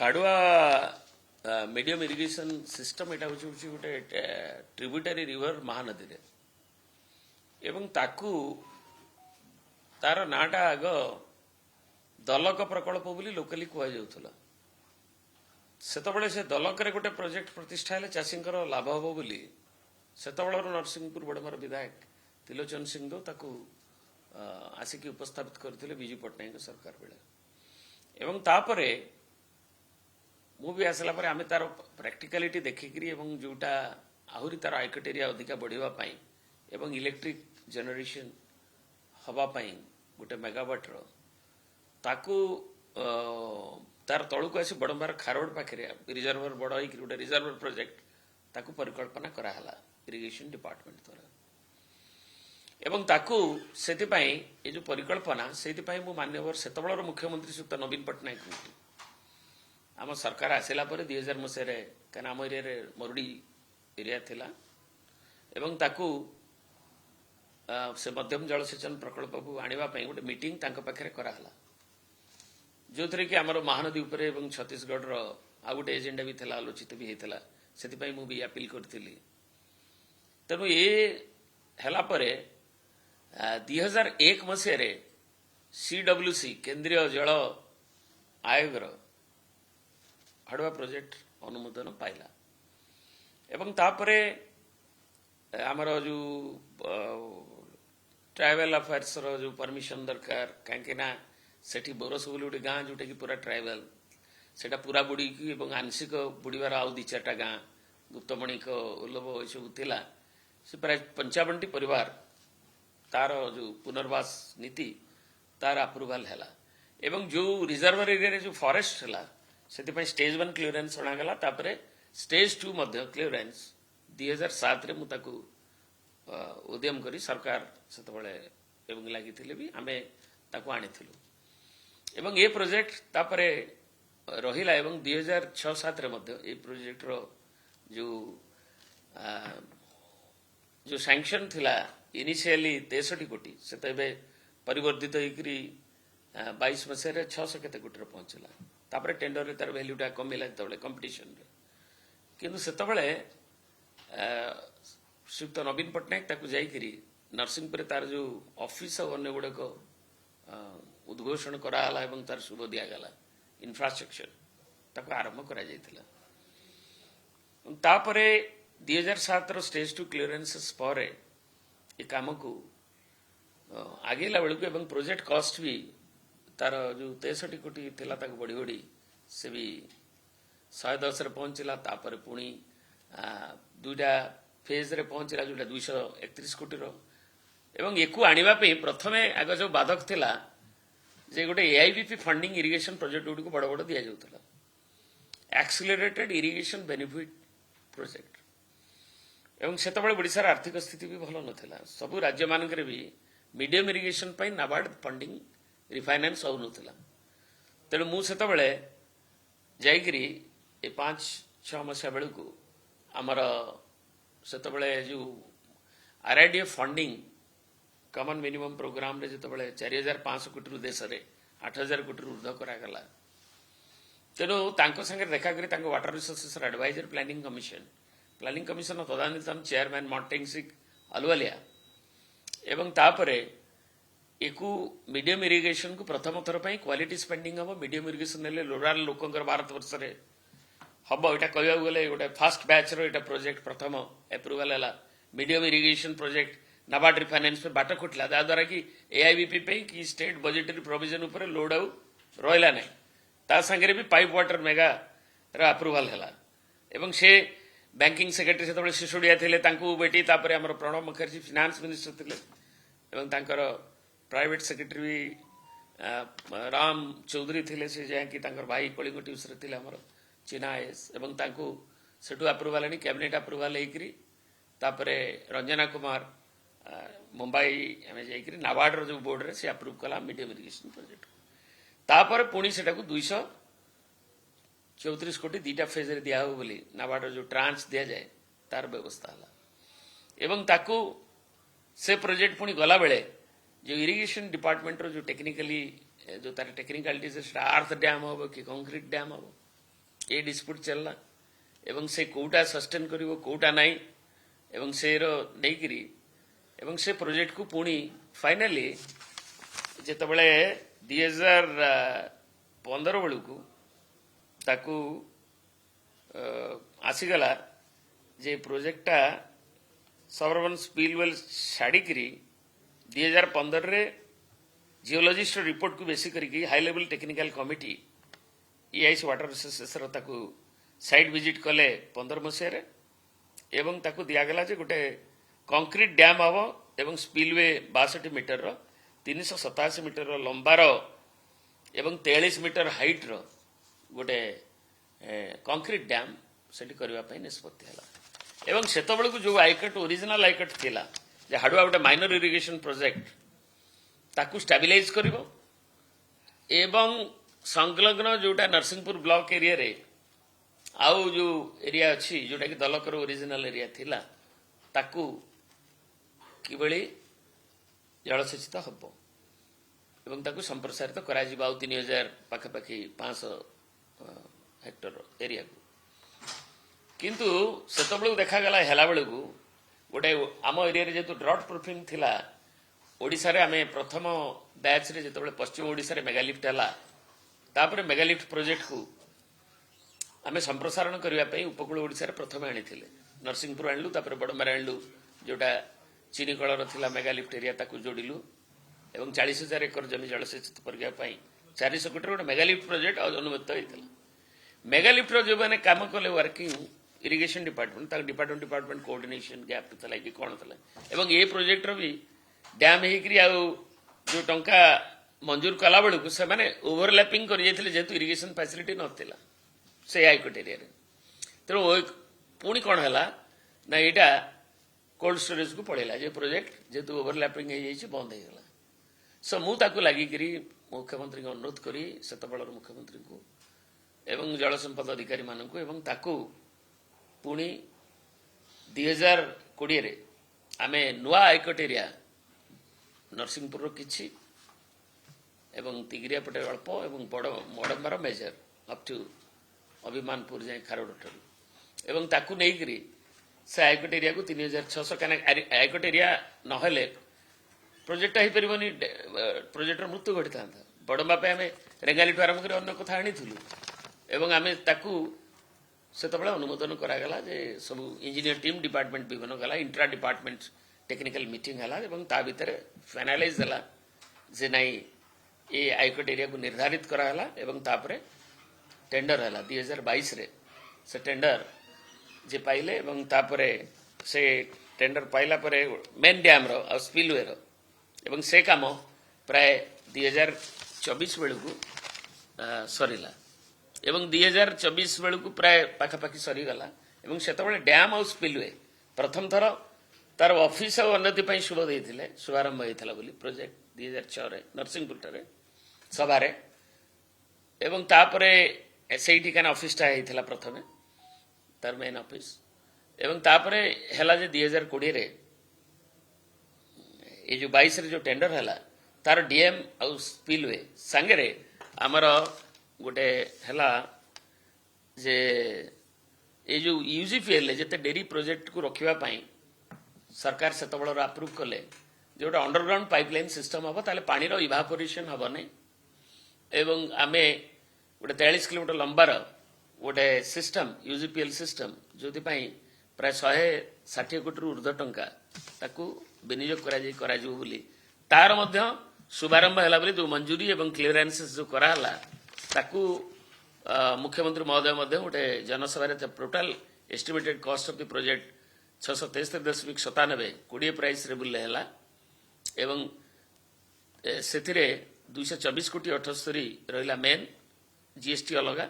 हाड़ुआ medium irrigation system एटा होची गोटे tributary river Mahanadi रे एवं ताकू तार नाटा आग दलक प्रकल्प बोली लोकली कुआ जाउथला सेतबेले से दलक रे गोटे प्रोजेक्ट प्रतिष्ठा हेले चाषींकर लाभ हबो बोली सेतबेलर नरसिंहपुर बड़मर विधायक त्रिलोचन सिंह दो ताकू आसिकी उपस्थापित करथिले बिजू पट्टनायक सरकार बेले एवं तापरे मु भी आसला पर आमे तार प्रैक्टिकलिटी देखिकरी एवं जोटा आहुरी तार आइकटेरिया अधिका बढ़िवा पाई एवं इलेक्ट्रिक जनरेशन हवा पाई गोटे मेगावाट रो ताकू तार तळु को आसी बडंबार खारोड पाखरे रिजर्वर बड होई गोटे रिजर्वर प्रोजेक्ट ताकू परिकल्पना करा हला इरिगेशन डिपार्टमेंट द्वारा एवं ताकू सेति पाई ए जो परिकल्पना सेति पाई मु मान्यवर सेतबळर मुख्यमंत्री सुत नवीन पट्टनायक आम सरकार आसला 2000 मसीह क्या आम एरिया मरुड़ी एरिया थिला एवं ताकू से मध्यम जलसेचन प्रकल्प को आनिबा पई गोटे मीटिंग तांको पाखरे कराहला जो थरे कि हमर महानदी ऊपर एवं छत्तीसगढ़ रो आ गोटे एजेंडा भी थिला आलोचित भी हेतला सेति पई मु भी अपील करथिली तनु ए हला परे 2001 मसीह रे सीडब्ल्यूसी केंद्रीय जल आयोग रो हाड़ुआ प्रोजेक्ट अनुमोदन पाइला एवं तापरे आमर जो ट्राइबल अफेयर्स रो जो परमिशन दरकार कहीं सेठी बोरस बोली गोटे गाँ जोटा कि पूरा ट्राइबल सेटा पूरा बुड़ी की एवं आंशिक बुड़ीबार आउ दी चार्टा गाँ गुप्तमणि को उल्लभ ये सब थिला से प्राय 55टी परिवार तार जो पुनर्वास नीति तार अप्रूवल हैला एवं जो रिजर्वर एरिया रे जो फॉरेस्ट हैला से स्टेज 1 क्लीयरेंस अणागला तापरे स्टेज 2 मध्य क्लीयरेंस 2007 रे मुताकू उद्यम करी सरकार सेतबळे एवं लागिथिले भी आमे ताकू आनिथिलु एवं ए प्रोजेक्ट तापरे रहिला एवं 2006-7 रे मध्य ए प्रोजेक्ट रो जो सैंक्शन थिला इनिशियली 63 कोटी से तबे परिवर्तित होइकरी 22 मसीह रे 600 केते कोटी रो पहुंचला तापरे टेंडर रे तार वैल्यूटा कमिला तबले कंपटीशन रे किंतु सेतबळे श्रीयुक्त नवीन पट्टनायक ताकू जाइकरी नरसिंहपुर तार जो ऑफिस और अन्य गुड़े को उद्घोषण कराला एवं तार शुभ दिया गला इंफ्रास्ट्रक्चर ताकू आरंभ करा जाइथिला तापरे 2007 रो स्टेज 2 क्लियरेंसेस पर ए काम को आगेला बेलू एवं प्रोजेक्ट कॉस्ट भी तार जो 63 कोटी थिला ताकू बढ़ी बढ़ी से भी 110 रे पहुंचला तापर पुणी दुईटा फेज रे पहुंचला जोटा 231 कोटी रो एवं एकु आनिबा पे प्रथमे आग जो बाधक थिला जे गोटे एआईबीपी फंडिंग इरिगेशन प्रोजेक्ट गुडी को बड़ बड़ दिया जाउतला एक्सीलरेटेड इरिगेशन बेनिफिट प्रोजेक्ट एवं सेतबळे ओडिसा रा आर्थिक स्थिति भी भलो नथिला सबु राज्य मानकरे भी मीडियम इरिगेशन पई नाबार्ड फंडिंग रिफाइनेंस हो नथिला तेणु मु सेतबळे जाइकरी ए 5-6 मसिया बेलू को आमर सेतबळे जो RIDF funding common minimum programme रे जेतबळे 4500 कोटी रु देश रे 8000 कोटी रु ऊर्ध्व करा गला तेणु तांको संगे देखा करी तांको water resources adviser planning commission तदानीतन चेयरमैन मॉन्टेंग सिंह अलवालिया एवं तापरे एकू मीडियम इरिगेशन को प्रथम थर पर क्वालिटी स्पेंडिंग हम मीडियम इरिगेशन ने रूराल लोकंर भारत वर्ष रे हम यहाँ कहवा गले गोटे फास्ट बैच रो एटा प्रोजेक्ट प्रथम एप्रूवल है medium irrigation project NABARD refinance पे बाट खुटला द्वारा कि एआईबीपी पे कि स्टेट बजेटरी प्रोविजन उपर लोड आउ रहा ना ता संगे भी पाइप वाटर मेगा अप्रूवल है एवं से बैंकिंग सेक्रेटरी से सिसोडिया थे बेटी तापर आम प्रणब मुखर्जी फिनान्स मिनिस्टर थे एवं तांकर प्राइवेट सेक्रेटरी भी राम चौधरी थे से जहाँकि भाई कलिंग टीव्स थे आम चिन्हा आईएएस एवं सेठू अप्रूवल आनी कैबिनेट अप्रूवल होकर रंजना कुमार मुंबई आम जा नाबार्ड जो बोर्ड रे से अप्रूव कला मीडियम इरिगेशन प्रोजेक्ट तापर पुणी से 234 कोटी 2टा फेज रे दिया हो बोली नाबार्ड जो ट्रांच दिया जाए तार व्यवस्था हला एवं ताकू से प्रोजेक्ट पुणी गला बेले जो इरिगेशन डिपार्टमेंट रो जो टेक्निकली जो तार टेक्निकालिटीज अर्थ डैम हम कि कंक्रीट डैम हम ए डिस्प्यूट चलला एवं से कोटा सस्टेन करिवो कोटा नाही एवं से रो नेइकरी एवं से प्रोजेक्ट को पुणी फाइनली जेतबळे 2015 बेलू ताकू आसीगला जे प्रोजेक्टटा सबर्बन स्पिलवेल छाड़िकी 2015 रे जियोलॉजिस्ट रिपोर्ट को बेसी करके high level technical committee EIC water resources ताकू साइट विजिट कले 15 मसीह एवं ताकू दिगला जे गोटे कंक्रीट डैम हम एवं स्पिलवे 62 मीटर 387 मीटर लंबार एवं 43 मीटर हाइट रो गोटे कंक्रीट डैम सेठी करबा निष्पत्ति है एवं सेतबेल को जो आईकट ओरिजिनल आईकट थिला जे हाडुआ गोटे माइनर इरिगेशन प्रोजेक्ट ताकू स्टेबिलाइज करिवो एवं संलग्न जोटा नरसिंहपुर ब्लॉक एरिया रे आउ जो एरिया अच्छी जोटा कि दलकर ओरिजिनल एरिया थिला ताकू किबळी जलसेचित हब एवं ताकू संप्रसारित करा जिबा 3000 पाखापाखि 500 हेक्टर एरिया को किंतु सेतबेलू देखा गला हेला बेलू गोटे आम एरिया रे जेतु ड्रॉट प्रूफिंग थिला ओडिशा रे आमे प्रथम बैच रे जेतबेले पश्चिम ओडिशा रे मेगालिफ्ट हला तापर मेगालिफ्ट प्रोजेक्ट को आमे संप्रसारण करबा पई उपकूल ओडिशा रे प्रथम आनिथिले नरसिंहपुर आनलु तापर बडमरा आनलु जोटा चीनी कलर थिला मेगालिफ्ट एरिया ताकू जोडिलु एवं 40,000 एकर जमी जलसेचित करबा पई 400 कोटी गोटे मेगालिफ्ट प्रोजेक्ट अनुमोदित होइतला मेगालिफ्ट रो जो माने काम कले वर्किंग इरिगेशन डिपार्टमेंट ताक डिपार्टमेंट कोऑर्डिनेशन गैप तला कि कोन तला एवं ए प्रोजेक्ट रो भी डैम हेकरी आ जो टंका मंजूर कला बेलू से माने ओवरलैपिंग कर जाइथिले जेतु इरिगेशन फैसिलिटी नथिला से आईकोट एरिया रे तेणु पुणी कौन है ना यहाँ कोल्ड स्टोरेज को पड़ेगा जे प्रोजेक्ट जेतु ओवरलैपिंग हो जाइए बंद हो गला सो मुझे लगिकी मुख्यमंत्री को अनुरोध करी सेतबेलर मुख्यमंत्री को एवं जल संपद अधिकारी मानक एवं ताकू पुणी 2020 रे आमे नुआ आईकोट एरिया नरसिंहपुर किछि एवं तिगिरिया पटे अल्प एवं बड़म्बार मेजर अप टू अभिमानपुर जाए खारोड एवं ताकू नहीं से आईकोट एरिया को 3600 क्या आईकोट एरिया नहले प्रोजेक्ट हो पारनि प्रोजेक्टर मृत्यु घटी था बड़म्बा आम रेंगाली आरंभ कर अन्य कथा आनी एवं आम ताकू से अनुमोदन करागला जे सब इंजीनियर टीम डिपार्टमेंट विभिन्न गला इंट्रा डिपार्टमेंट टेक्निकल मीटिंग है भितर फाइनालाइज है जे नाई ये आईकोट एरिया को निर्धारित कराला एवं तापरे टेंडर है 2022 रे से टेंडर जे पाइले एवं तापरे से टेंडर पाइला परे मेन डैम रो आ स्पिलवे रो एवं से काम प्राय 2024 बेलू को सरीला एवं 2024 बेलू को प्राय पाखापाखि सरीगला एवं सेतबेले डैम आ स्पिलवे प्रथम थर तार ऑफिस और उन्नति शुभ देते शुभारंभ होता बोली प्रोजेक्ट 2006 रे नरसिंहपुर ठारे सभारे एवं तापरे सेठी कान ऑफिसटा होता प्रथम तार मेन ऑफिस एवं तापरे हैला जे 2020 रे ये जो 22 रे जो टेंडर हैला तार डीएम आ स्पिलवे सांगे आमर गोटे हैला जे ये जो यूजीपीएल जेते डेरी प्रोजेक्ट को रखिबा पाई सरकार सेतबेलर अप्रूव कले जोटा अंडरग्राउंड पाइपलाइन सिस्टम हम ताले पानी रो इवापोरेशन हम नहीं एवं आमे गोटे 43 किलोमीटर लंबार गोटे सिस्टम यूजीपीएल सिस्टम जो प्राय 160 कोटी ऊर्ध्व टंका ताकू विनियोग करा बोली तार मध्य शुभारंभ है बोली जो मंजूरी एवं क्लियरेंसेस जो कराला ताकू मुख्यमंत्री महोदय गोटे जनसभा total estimated cost of the project 673.97 कोड़े प्राइस रे बुले है एवं से 224 कोटी 78 रहा मेन जीएसटी अलग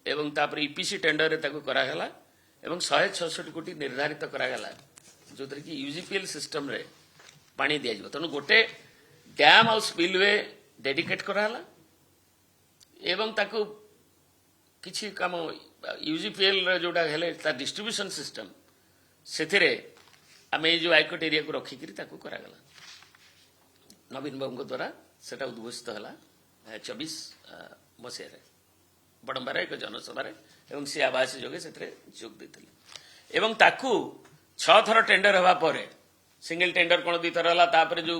एवं तापर ईपीसी टेंडर रे ताकू करागला एवं 166 कोटी निर्धारित करागला जो कि यूजीपीएल सिस्टम रे पानी दिया जाव तेणु गोटे डैम आ स्पिलवे डेडिकेट कराला एवं ताकू किछि काम यूजीपीएल जोटा हेले डिस्ट्रीब्यूशन सिस्टम से आम ये जो आईकोट एरिया को रखिकी करागला नवीन बाबू द्वारा सेटा उद्घोषित है 24 मसीह बड़म्बार एक जनसभा सी आवास जोगे से जोग देते एवं ताकू 6 थर टेंडर हवा पर सिंगल टेंडर कौन 2 थर है तापर जो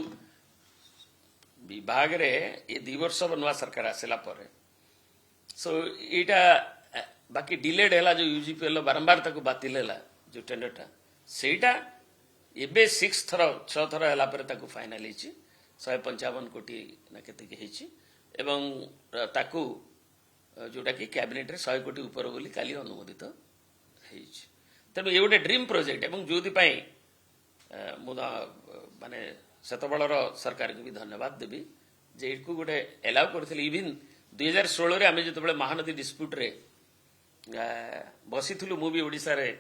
विभाग रे ये 2 वर्ष नुआ सरकार आसला पर सो इटा बाकी डिलेड है जो यूजीपीएल बारंबार ताकू बातिल है जो टेंडरटा सेटा एबे 6 थर 6 थर है पर ताकू फाइनल होची 155 कोटी ना केते होची एवं ताकू जोटा कि कैबिनेट रे 100 कोटी ऊपर बोली काली अनुमोदित होईची तेणु ये गोटे ड्रीम प्रोजेक्ट एवं जो माने सेतबलर सरकार को भी धन्यवाद देवी जे इको गोटे एलाउ करथिले इवन 2016 रे आमे जतबेले महानदी डिस्प्यूट रे बसिथुलु मु भी ओडिसा रे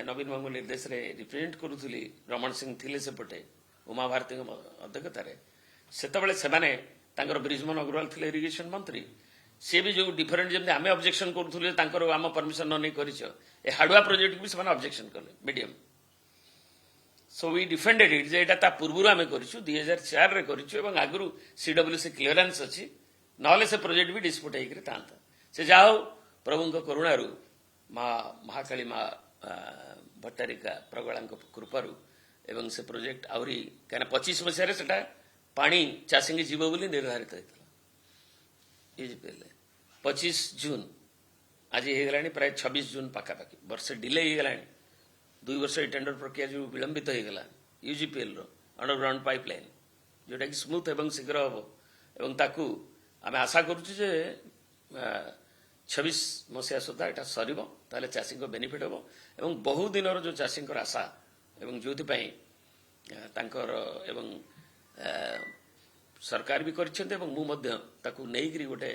नवीन बाबू निर्देश रे रिप्रेजेंट करूथुली रमण सिंह थिले सेपटे उमा भारती अध्यक्षता रे सेतबेले सेमाने तांकर ब्रिजमोहन अग्रवाल थिले इरिगेशन मंत्री से भी जो डिफरेंट जमते आमे ऑब्जेक्शन करूथुले तांकर आम परमिशन न नै करिछ ए हाडुआ प्रोजेक्ट भी सेमाने ऑब्जेक्शन कले medium so we defended it जे एटा ता पूर्वरु आमे करिछु 2004 रे करिछु एवं आगरु सीडब्ल्यूसी क्लियरेंस अछि नले से प्रोजेक्ट भी डिस्प्यूट हेकरे तांता से जाओ प्रभुंक करुणारु महाकाली माँ भट्टारिका प्रगलांक कृपारु एवं से प्रोजेक्ट आवरी कहना 25 मसीह सेटा पानी चाषी जीव बोली निर्धारित होता यूजीपीएल 25 जून आज हो गला प्राय 26 जून पाखापाखि वर्ष डिले हो गला 2 वर्ष टेंडर प्रक्रिया जो विलंबित हो गला यूजीपीएल अंडरग्राउंड पाइपलाइन जोटा कि स्मूथ एवं शीघ्र हम एवं ताकू आम आशा करुचु जे 26 मसीहा सुधा यहाँ सर चाषी को बेनिफिट हम एवं बहु दिन जो चाषी आशा एवं जो एवं सरकार भी कर गोटे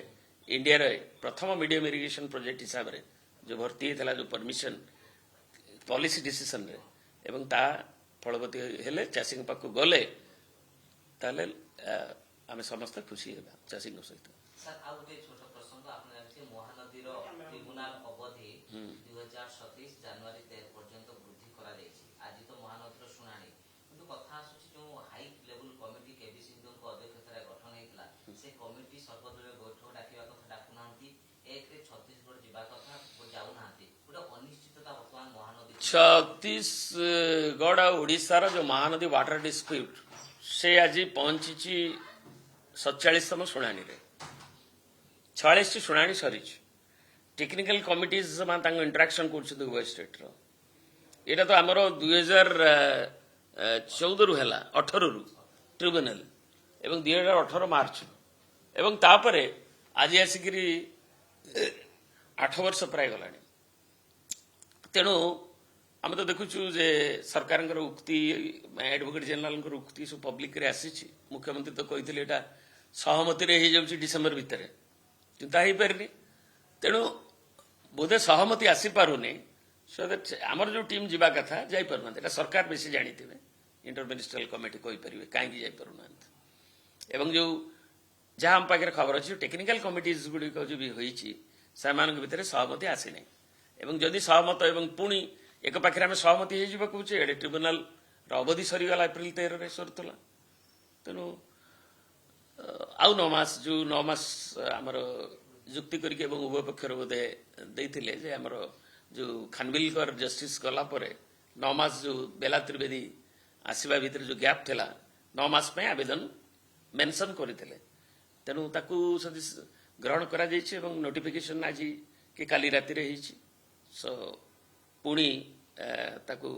इंडिया रे प्रथम मीडियम इरिगेशन प्रोजेक्ट हिसाब रे जो भर्ती होता जो परमिशन पॉलिसी डिसीजन रे एवं ता फलवती हेले चाषी पाखु गले ताले आमे समस्त खुशी हेबा चाषी सहित सर आ गोटे छोट प्रसंग आपन जानते महानदीर ट्रिब्यूनल अवधि 2027 जनवरी 13 पर्यंत वृद्धि करा जायछि आज तो महानदीर सुनानी किंतु कथा आसुछि जो हाई लेवल कमिटी केबी सिंधु को अध्यक्षता गठन हेतला से कमिटी सर्वदलीय बैठक डाकिबा कथा डाकु नांती एक रे छत्तीसगढ़ जिबा कथा जाउ नांती गोटे अनिश्चितता वर्तमान महानदी छत्तीसगढ़ और ओडिसा रो जो महानदी वाटर डिस्प्यूट से आज पहुंची 47तम शुणाणी रे 46 शुणाणी सरी टेक्निकल कमिटीज इंटराक्शन कर उभय स्टेट रो एटा तो आमर 2014 रु हैला 18 रु ट्रिब्यूनल एवं 2018 मार्च एवं तापरे आज आसिक 8 वर्ष प्राय गलानी तेणु आम तो देखुचु जे सरकार उक्ति एडवोकेट जनरल उक्ति सब पब्लिक रे आसी मुख्यमंत्री तो कहते एटा सहमति रे हो जाउछि डिसेंबर भितर चिंता हो पारनी तेणु बोधे सहमति आसी पारुनी सो दैट आमर जो टीम जीवा कथा जाई पारुना एटा सरकार बेसी जानिथिबे इंटर मिनिस्ट्रियल कमिटी कहि परिबे काहे जाई पारुना एवं जो जहां हम पाखे खबर अच्छी टेक्निकल कमिटीज गुड़िक जो भी होईछि सेमानक भितर सहमति आसी नहीं एवं जदि सहमत एवं पुणी एक पाखे आम सहमति हो कहे एडे ट्रिब्यूनल अवधि सरीगला एप्रिल 13 रे सरुला तेणु आउ 9 मास जो 9 मास आमर जुक्ति करके उभय पक्षर बोधे देते जे आमर जो खानविलकर जस्टिस गला 9 मास जो बेला त्रिवेदी आसवा भितर जो गैप थिला 9 मास पे आवेदन मेंशन करते तेणु ताकू ग्रहण करा जायछि एवं नोटिफिकेशन आज कि काली राति रे हिछि सो पुणी ताकू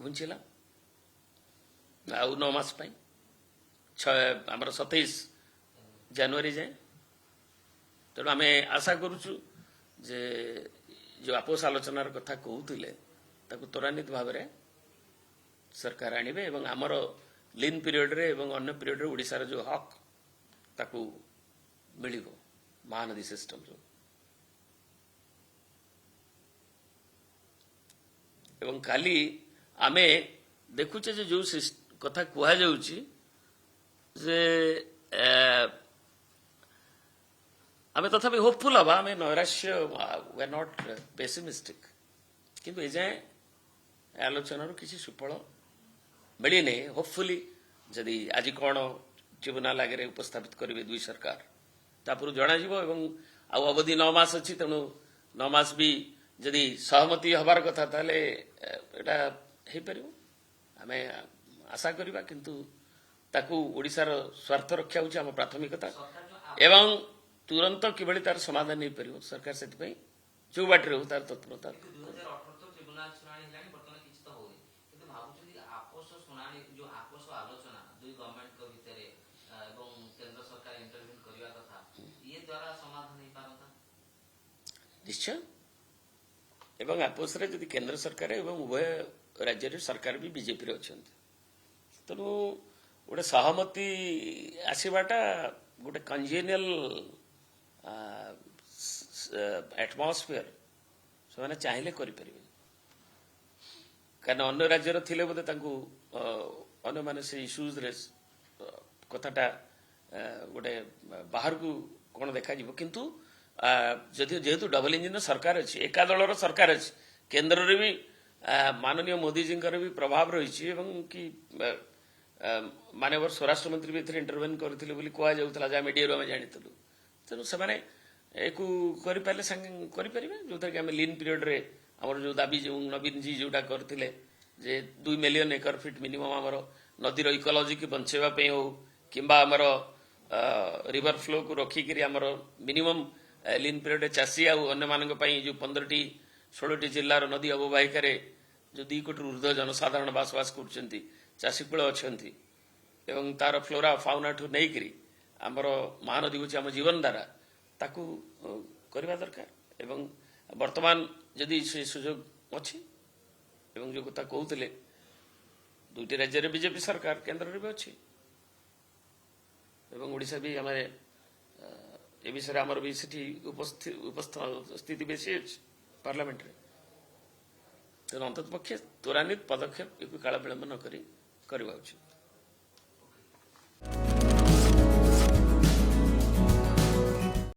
घुंचिला आउ 9 मास पे आमर 27 जनवरी जाए तेणु आम आशा करुचु जे जो आपोष आलोचनार कथा कहते त्वरान्वित भाव में सरकार आणवे एवं आमर लीन पीरियड रे एवं अन्य पीरियड रे ओडिसा रो जो हक ताकू मिलिबो महानदी सिस्टम जो एवं खाली आमे देखुचे जे जो कथा कुहा जाउची जे आमे तथापि होपफुल हवा आमे नैराश्य वी आर नॉट पेसिमिस्टिक किंतु ए जाए आलोचनार किसी सुफल मिली नहीं होपफुली जदि आज कौन ट्रिब्यूनल आगे उपस्थापित करेंगे दुई सरकार तापर जना एवं ଆଉ ଅବଧି 9 ମାସ ଅଛି, ତେଣୁ 9 ମାସ ବି ଯଦି ସହମତି ହେବାର କଥା ତାହେଲେ ଏଇଟା ହେଇପାରିବ। ଆମେ ଆଶା କରିବା, କିନ୍ତୁ ତାକୁ ଓଡ଼ିଶାର ସ୍ୱାର୍ଥ ରକ୍ଷା ହେଉଛି ଆମ ପ୍ରାଥମିକତା ଏବଂ ତୁରନ୍ତ କିଭଳି ତାର ସମାଧାନ ହେଇପାରିବ ସରକାର ସେଥିପାଇଁ ଯୋଉ ବାଟରେ ହଉ ତାର ତତ୍ପରତା। 2018 ତ ଟ୍ରିବ୍ୟୁନାଲ ଶୁଣାଣି ହେଲାଣି, ବର୍ତ୍ତମାନ କିଛି ତ ହଉନି, କିନ୍ତୁ ଭାବୁଛନ୍ତି ଆପୋଷ ଶୁଣାଣି ଯୋଉ ଆପୋଷ ଆଲୋଚନା ଦୁଇ ଗଭର୍ଣ୍ଣମେଣ୍ଟଙ୍କ ଭିତରେ ଏବଂ କେନ୍ଦ୍ର ସରକାର ଇଣ୍ଟରଭ୍ୟୁ କରିବା କଥା, ଇଏ ଦ୍ୱାରା ସମାଧାନ ହେଇପାରନ୍ତା। ନିଶ୍ଚୟ, ଏବଂ ଆପୋଷରେ ଯଦି କେନ୍ଦ୍ର ସରକାର ଏବଂ ଉଭୟ ରାଜ୍ୟରେ ସରକାର ବି ବିଜେପିରେ ଅଛନ୍ତି, ତେଣୁ ଗୋଟେ ସହମତି ଆସିବାଟା ଗୋଟେ କଞ୍ଜେନିଆଲ ଆଟମସ୍ଫିୟର ସେମାନେ ଚାହିଁଲେ କରିପାରିବେ। କାରଣ ଅନ୍ୟ ରାଜ୍ୟର ଥିଲେ ବୋଧେ ତାଙ୍କୁ ଅନ୍ୟମାନେ ସେ ଇସ୍ୟୁଜରେ କଥାଟା ଗୋଟେ ବାହାରକୁ କ'ଣ ଦେଖାଯିବ, କିନ୍ତୁ ଯେହେତୁ ଡବଲ ଇଞ୍ଜିନର ସରକାର ଅଛି, ଏକା ଦଳର ସରକାର ଅଛି, କେନ୍ଦ୍ରରେ ବି ମାନନୀୟ ମୋଦିଜୀଙ୍କର ବି ପ୍ରଭାବ ରହିଛି ଏବଂ କି ମାନ୍ୟବର ସ୍ୱରାଷ୍ଟ୍ରମନ୍ତ୍ରୀ ବି ଏଥିରେ ଇଣ୍ଟରଭେନ୍ କରିଥିଲେ ବୋଲି କୁହାଯାଉଥିଲା, ଯାହା ମିଡିଆରୁ ଆମେ ଜାଣିଥିଲୁ। ତେଣୁ ସେମାନେ ଏକୁ କରିପାରିଲେ ସାଙ୍ଗେ କରିପାରିବେ, ଯୋଉଥିରେ କି ଆମେ ଲିନ୍ ପିରିୟଡରେ ଆମର ଯୋଉ ଦାବି ଯୋଉ ନବୀନଜୀ ଯୋଉଟା କରିଥିଲେ ଯେ 2 ମିଲିୟନ ଏକର ଫିଟ୍ ମିନିମମ୍ ଆମର ନଦୀର ଇକୋଲୋଜିକି ବଞ୍ଚେଇବା ପାଇଁ ହଉ କିମ୍ବା ଆମର ରିଭର ଫ୍ଲୋକୁ ରଖିକିରି ଆମର ମିନିମମ୍ ଲିନ୍ ପିରିୟଡରେ ଚାଷୀ ଆଉ ଅନ୍ୟମାନଙ୍କ ପାଇଁ ଯୋଉ 15ଟି 16ଟି ଜିଲ୍ଲାର ନଦୀ ଅବବାହିକାରେ ଯୋଉ 2 କୋଟିରୁ ଉର୍ଦ୍ଧ୍ୱ ଜନସାଧାରଣ ବାସବାସ କରୁଛନ୍ତି, ଚାଷୀକୂଳ ଅଛନ୍ତି ଏବଂ ତାର ଫ୍ଲୋରା ଫାଉନାଠୁ ନେଇକିରି ଆମର ମହାନଦୀ ହେଉଛି ଆମ ଜୀବନ ଧାରା, ତାକୁ କରିବା ଦରକାର। ଏବଂ ବର୍ତ୍ତମାନ ଯଦି ସେ ସୁଯୋଗ ଅଛି ଏବଂ ଯୋଉ କଥା କହୁଥିଲେ 2ଟି ରାଜ୍ୟରେ ବିଜେପି ସରକାର, କେନ୍ଦ୍ରରେ ବି ଅଛି ଏବଂ ଓଡ଼ିଶା ବି ଆମେ ଏ ବିଷୟରେ ଆମର ବି ସେଠି ଉପସ୍ଥିତି ବେଶୀ ଅଛି ପାର୍ଲାମେଣ୍ଟରେ। ତେଣୁ ଅନ୍ତତଃ ପକ୍ଷେ ତ୍ୱରାନ୍ୱିତ ପଦକ୍ଷେପ ଏକୁ କାଳ ବିଳମ୍ବ ନ କରି କରିବା ଉଚିତ।